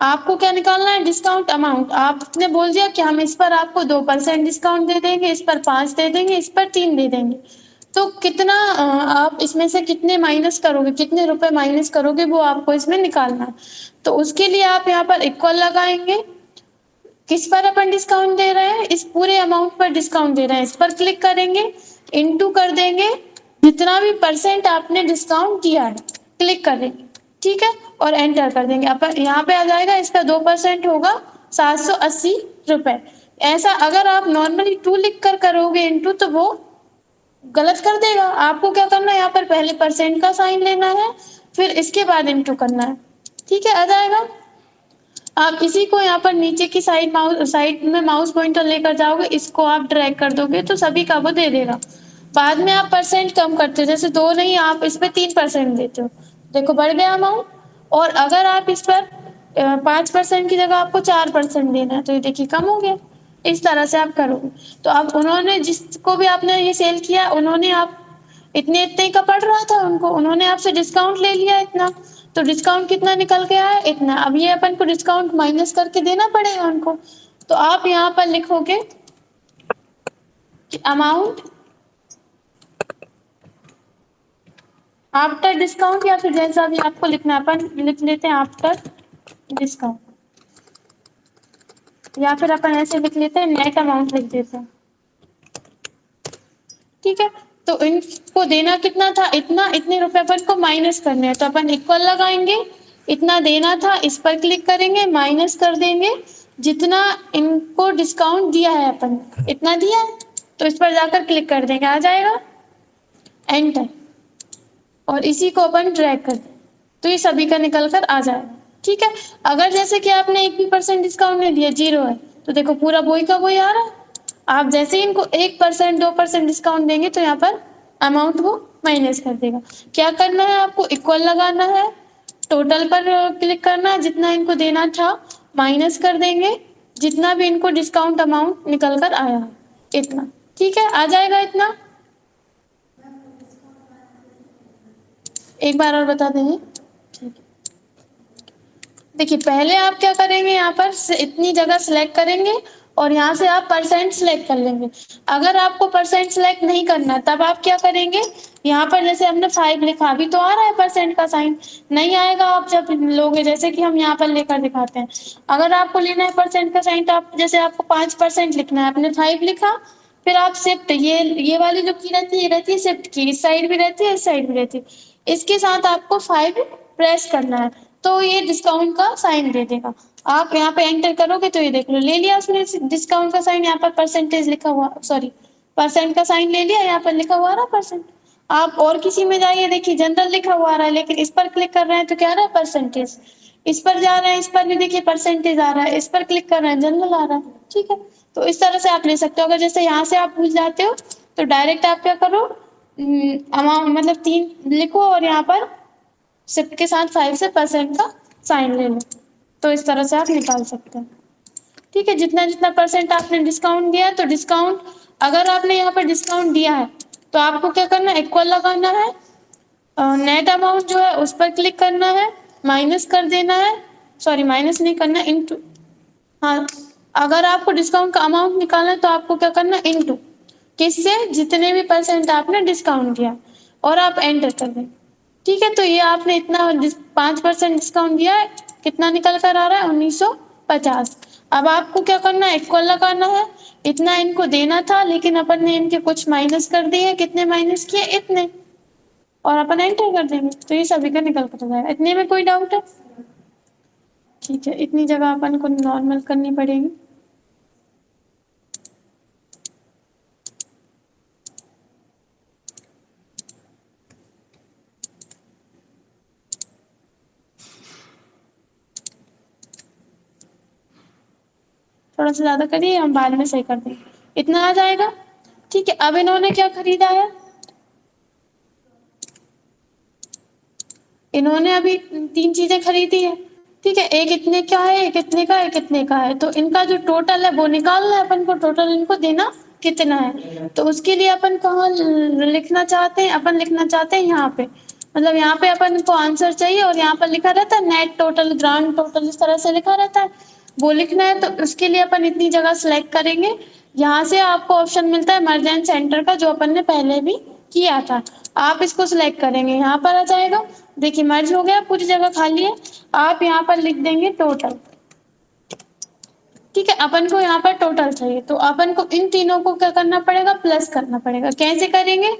आपको क्या निकालना है, डिस्काउंट अमाउंट। आपने बोल दिया कि हम इस पर आपको 2% डिस्काउंट दे देंगे, इस पर 5 दे देंगे, इस पर 3 दे देंगे। तो कितना आप इसमें से कितने माइनस करोगे, कितने रुपए माइनस करोगे, वो आपको इसमें निकालना है। तो उसके लिए आप यहाँ पर इक्वल लगाएंगे। किस पर अपन डिस्काउंट दे रहे हैं, इस पूरे अमाउंट पर डिस्काउंट दे रहे हैं, इस पर क्लिक करेंगे, इनटू कर देंगे जितना भी परसेंट आपने डिस्काउंट दिया है, क्लिक करेंगे, ठीक है, और एंटर कर देंगे। अपन यहाँ पे आ जाएगा, इसका 2% होगा 780 रुपए। ऐसा अगर आप नॉर्मली 2 लिख कर करोगे इनटू, तो वो गलत कर देगा। आपको क्या करना है, यहाँ पर पहले परसेंट का साइन लेना है, फिर इसके बाद इनटू करना है, ठीक है, आ जाएगा। आप इसी को यहाँ पर नीचे की साइड में माउस पॉइंटर लेकर जाओगे, इसको आप ड्रैग कर दोगे तो सभी का वो दे देगा। बाद में आप परसेंट कम करते हो, जैसे 2 नहीं, आप इसमें 3% देते हो, देखो बढ़ गया अमाउंट। और अगर आप इस पर 5% की जगह आपको 4% देना है, तो ये देखिए कम हो गया। इस तरह से आप करोगे। तो अब उन्होंने, जिसको भी आपने ये सेल किया, उन्होंने आप इतने इतने का पड़ रहा था उनको, उन्होंने आपसे डिस्काउंट ले लिया इतना, तो डिस्काउंट कितना निकल के आया, इतना। अब ये अपन को डिस्काउंट माइनस करके देना पड़ेगा उनको। तो आप यहाँ पर लिखोगे कि अमाउंट आफ्टर डिस्काउंट, या फिर जैसा भी आपको लिखना है, अपन लिख लेते हैं आफ्टर डिस्काउंट, या फिर अपन ऐसे लिख लेते हैं नेट अमाउंट लिख देते हैं, ठीक है। तो इनको देना कितना था, इतना, इतने रुपए अपन को माइनस करने हैं, तो अपन इक्वल लगाएंगे, इतना देना था, इस पर क्लिक करेंगे, माइनस कर देंगे जितना इनको डिस्काउंट दिया है, अपन इतना दिया है, तो इस पर जाकर क्लिक कर देंगे, आ जाएगा, एंटर। और इसी को अपन ड्रैग कर दें, तो ये सभी का निकल कर आ जाएगा, ठीक है। अगर जैसे कि आपने 1 भी परसेंट डिस्काउंट नहीं दिया, 0 है, तो देखो पूरा वही का वही आ रहा है। आप जैसे ही इनको 1% 2% डिस्काउंट देंगे, तो यहाँ पर अमाउंट वो माइनस कर देगा। क्या करना है आपको, इक्वल लगाना है, टोटल पर क्लिक करना है, जितना इनको देना था माइनस कर देंगे जितना भी इनको डिस्काउंट अमाउंट निकल कर आया है, इतना, ठीक है, आ जाएगा इतना। एक बार और बता देंगे, ठीक है। देखिए पहले आप क्या करेंगे, यहाँ पर इतनी जगह सिलेक्ट करेंगे और यहाँ से आप परसेंट सिलेक्ट कर लेंगे। अगर आपको परसेंट सिलेक्ट नहीं करना, तब आप क्या करेंगे, यहाँ पर जैसे हमने 5 लिखा, अभी तो आ रहा है परसेंट का साइन, नहीं आएगा आप जब लोगे, जैसे कि हम यहाँ पर लेकर दिखाते हैं। अगर आपको लेना है परसेंट का साइन, तो आप जैसे आपको 5% लिखना है, आपने 5 लिखा, फिर आप शिफ्ट, ये वाली जो की रहती है, ये रहती है शिफ्ट की, इस साइड भी रहती है, इस साइड भी रहती है, इसके साथ आपको 5 प्रेस करना है, तो ये डिस्काउंट का साइन दे देगा। आप यहाँ पे एंटर करोगे तो ये देख लो, ले लिया उसने डिस्काउंट का साइन, यहाँ पर परसेंटेज लिखा हुआ, सॉरी परसेंट का साइन ले लिया, यहाँ पर लिखा हुआ रहा परसेंट। आप और किसी में जाइए, देखिए जनरल लिखा हुआ आ रहा है, लेकिन इस पर क्लिक कर रहे हैं तो क्या आ रहा है, परसेंटेज। इस पर जा रहे हैं, इस पर भी देखिए परसेंटेज आ रहा है, इस पर क्लिक कर रहे हैं, जनरल आ रहा है, ठीक है। तो इस तरह से आप ले सकते हो। अगर जैसे यहाँ से आप भूल जाते हो, तो डायरेक्ट आप क्या करो, अमाउंट मतलब 3 लिखो और यहाँ पर शिफ्ट के साथ 5 से परसेंट का साइन ले लो, तो इस तरह से आप निकाल सकते हैं, ठीक है। जितना जितना परसेंट आपने डिस्काउंट दिया, तो डिस्काउंट, अगर आपने यहाँ पर डिस्काउंट दिया है, तो आपको क्या करना है, इक्वल लगाना है, नेट अमाउंट जो है उस पर क्लिक करना है, माइनस कर देना है, सॉरी माइनस नहीं करना, इनटू, हाँ, अगर आपको डिस्काउंट का अमाउंट निकालना है, तो आपको क्या करना है, इनटू, किससे, जितने भी परसेंट आपने डिस्काउंट दिया, और आप एंटर कर दें, ठीक है। तो ये आपने इतना 5% डिस्काउंट दिया है, कितना निकल कर आ रहा है, 1950। अब आपको क्या करना है, इक्वल लगाना है, इतना इनको देना था, लेकिन अपन ने इनके कुछ माइनस कर दिए, कितने माइनस किए, इतने, और अपन एंटर कर देंगे, तो ये सभी का निकल कर जाएगा। इतने में कोई डाउट है, ठीक है। इतनी जगह अपन को नॉर्मल करनी पड़ेगी। थोड़ा सा ज्यादा करिए, हम बाद में सही कर देंगे, इतना आ जाएगा, ठीक है। अब इन्होंने क्या खरीदा है, इन्होंने अभी 3 चीजें खरीदी है, ठीक है। एक इतने का है, एक इतने का, एक इतने का है, तो इनका जो टोटल है वो निकालना है अपन को, टोटल इनको देना कितना है। तो उसके लिए अपन कहाँ लिखना चाहते हैं, अपन लिखना चाहते हैं यहाँ पे, मतलब यहाँ पे अपन को आंसर चाहिए और यहाँ पर लिखा रहता है नेट टोटल, ग्रांड टोटल, इस तरह से लिखा रहता है, वो लिखना है। तो उसके लिए अपन इतनी जगह सिलेक्ट करेंगे। यहाँ से आपको ऑप्शन मिलता है मर्ज एंड सेंटर का, जो अपन ने पहले भी किया था। आप इसको सिलेक्ट करेंगे, यहाँ पर आ जाएगा। देखिए मर्ज हो गया, पूरी जगह खाली है। आप यहाँ पर लिख देंगे टोटल। ठीक है, अपन को यहाँ पर टोटल चाहिए, तो अपन को इन तीनों को क्या करना पड़ेगा, प्लस करना पड़ेगा। कैसे करेंगे,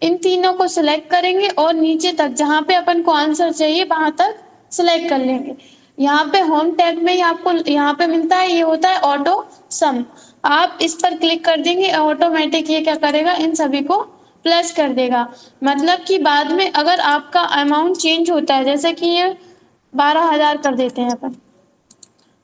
इन तीनों को सिलेक्ट करेंगे और नीचे तक जहां पे अपन को आंसर चाहिए वहां तक सिलेक्ट कर लेंगे। यहाँ पे होम टैब में ही आपको यहाँ पे मिलता है, ये होता है ऑटो सम। आप इस पर क्लिक कर देंगे, ऑटोमेटिक ये क्या करेगा, इन सभी को प्लस कर देगा। मतलब कि बाद में अगर आपका अमाउंट चेंज होता है, जैसे कि ये 12,000 कर देते हैं अपन,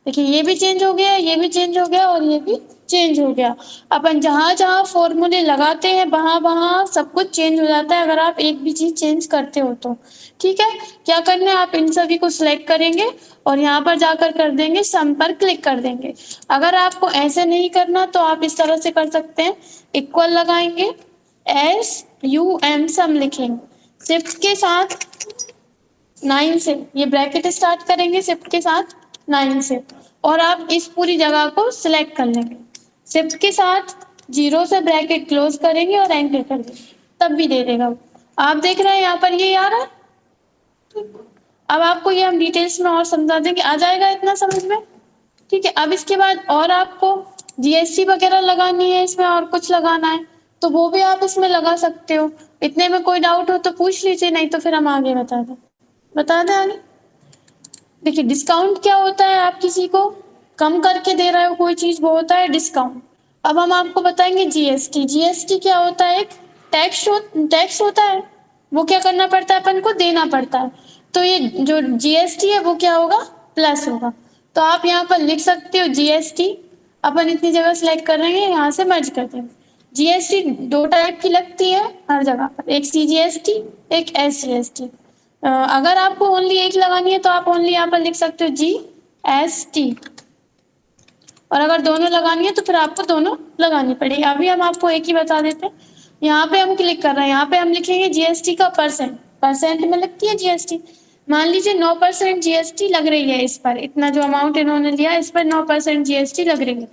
देखिए ये भी चेंज हो गया, ये भी चेंज हो गया और ये भी चेंज हो गया। अपन जहां जहां फॉर्मूले लगाते हैं वहां वहां सब कुछ चेंज हो जाता है, अगर आप एक भी चीज चेंज करते हो तो। ठीक है, क्या करना है, आप इन सभी को सिलेक्ट करेंगे और यहाँ पर जाकर कर देंगे सम पर क्लिक कर देंगे। अगर आपको ऐसे नहीं करना तो आप इस तरह से कर सकते हैं, इक्वल लगाएंगे, SUM सम लिखेंगे, शिफ्ट के साथ 9 से ये ब्रैकेट स्टार्ट करेंगे, शिफ्ट के साथ 9 से, और आप इस पूरी जगह को सिलेक्ट कर लेंगे। शिफ्ट के साथ 0 से ब्रैकेट क्लोज करेंगे और एंटर कर देंगे, तब भी दे देगा। आप देख रहे हैं यहाँ पर ये आ रहा है। अब आपको ये हम डिटेल्स में और समझा देंगे, आ जाएगा इतना समझ में। ठीक है, अब इसके बाद और आपको GST वगैरह लगानी है, इसमें और कुछ लगाना है तो वो भी आप इसमें लगा सकते हो। इतने में कोई डाउट हो तो पूछ लीजिए, नहीं तो फिर हम आगे बता दें आगे। देखिए डिस्काउंट क्या होता है, आप किसी को कम करके दे रहे हो कोई चीज, वो होता है डिस्काउंट। अब हम आपको बताएंगे GST क्या होता है, एक टैक्स होता है, वो क्या करना पड़ता है, अपन को देना पड़ता है। तो ये जो GST है वो क्या होगा, प्लस होगा। तो आप यहाँ पर लिख सकते हो GST, अपन इतनी जगह सिलेक्ट कर रहे हैं, यहाँ से मर्ज कर देंगे। GST 2 टाइप की लगती है हर जगह पर, एक CGST, एक SGST। अगर आपको ओनली एक लगानी है तो आप ओनली यहाँ पर लिख सकते हो GST, और अगर दोनों लगानी है तो फिर आपको दोनों लगानी पड़ेगी। अभी हम आपको एक ही बता देते हैं। यहाँ पे हम क्लिक कर रहे हैं, यहाँ पे हम लिखेंगे GST का परसेंट में लगती है GST। मान लीजिए 9% GST लग रही है इस पर, इतना जो अमाउंट इन्होंने लिया इस पर 9% GST लग रही है।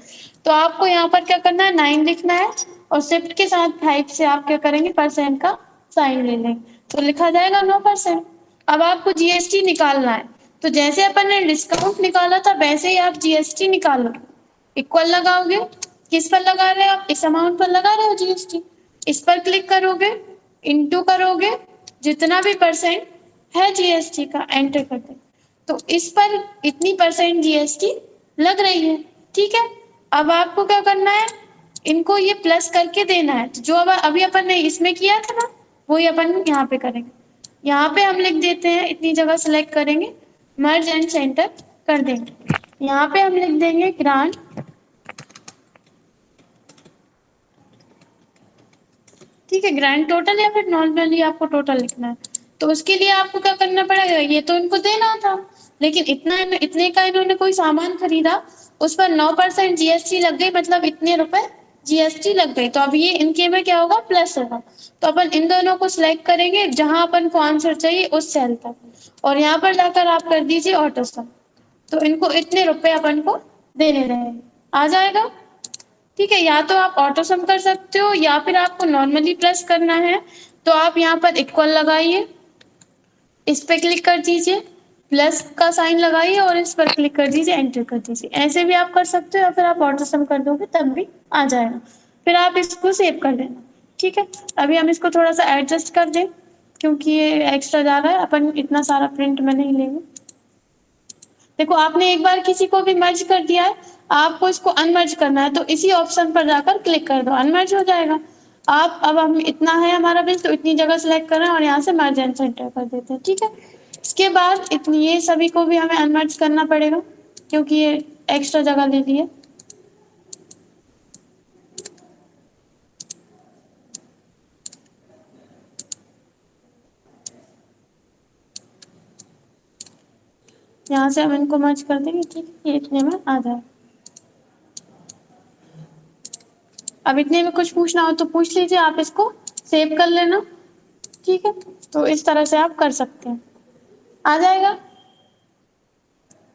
तो आपको यहाँ पर क्या करना है, 9 लिखना है और शिफ्ट के साथ 5 से आप क्या करेंगे, परसेंट का साइन ले लेंगे, तो लिखा जाएगा 9%। अब आपको GST निकालना है, तो जैसे अपन ने डिस्काउंट निकाला था वैसे ही आप GST निकालोगे। इक्वल लगाओगे, किस पर लगा रहे हैं आप, इस अमाउंट पर लगा रहे हो GST, इस पर क्लिक करोगे, इनटू करोगे, जितना भी परसेंट है GST का एंटर कर दे, तो इस पर इतनी परसेंट GST लग रही है। ठीक है, अब आपको क्या करना है, इनको ये प्लस करके देना है, जो अब अभी अपन ने इसमें किया था ना वही अपन यहाँ पे करेंगे। यहाँ पे हम लिख देते हैं, इतनी जगह सिलेक्ट करेंगे, मर्ज एंड सेंटर कर देंगे। यहाँ पे हम लिख देंगे ग्रांड, ठीक है, ग्रैंड टोटल, या फिर नॉर्मली आपको टोटल लिखना है। तो उसके लिए आपको क्या करना पड़ेगा, ये तो इनको देना था, लेकिन इतने का इन्होंने कोई सामान खरीदा, उस पर 9% GST लग गई, मतलब इतने रुपए GST लग गई। तो अब ये इनके में क्या होगा, प्लस होगा। तो अपन इन दोनों को सिलेक्ट करेंगे जहां अपन को आंसर चाहिए उस सेल तक, और यहाँ पर जाकर आप कर दीजिए ऑटो सम, तो इनको इतने रुपए अपन को देने रहेंगे, आ जाएगा। ठीक है, या तो आप ऑटो सम कर सकते हो या फिर आपको नॉर्मली प्लस करना है, तो आप यहाँ पर इक्वल लगाइए, इस पे क्लिक कर दीजिए, प्लस का साइन लगाइए और इस पर क्लिक कर दीजिए, एंटर कर दीजिए। ऐसे भी आप कर सकते हो, या फिर आप ऑटो सम कर दोगे तब भी आ जाएगा। फिर आप इसको सेव कर देना। ठीक है, अभी हम इसको थोड़ा सा एडजस्ट कर दें क्योंकि ये एक्स्ट्रा जा रहा है, अपन इतना सारा प्रिंट में नहीं लेंगे। देखो आपने एक बार किसी को भी मर्ज कर दिया है, आपको इसको अनमर्ज करना है, तो इसी ऑप्शन पर जाकर क्लिक कर दो, अनमर्ज हो जाएगा। आप अब हम इतना है हमारा बिल, तो इतनी जगह सिलेक्ट कर रहे हैं और यहाँ से मर्ज एंड सेंटर कर देते हैं। ठीक है, इसके बाद इतनी ये सभी को भी हमें अनमर्ज करना पड़ेगा क्योंकि ये एक्स्ट्रा जगह ले ली है। यहाँ से हम इनको मर्ज कर देंगे। ठीक है, ये इतने में आ जाए। अब इतने में कुछ पूछना हो तो पूछ लीजिए, आप इसको सेव कर लेना। ठीक है, तो इस तरह से आप कर सकते हैं। आ जाएगा।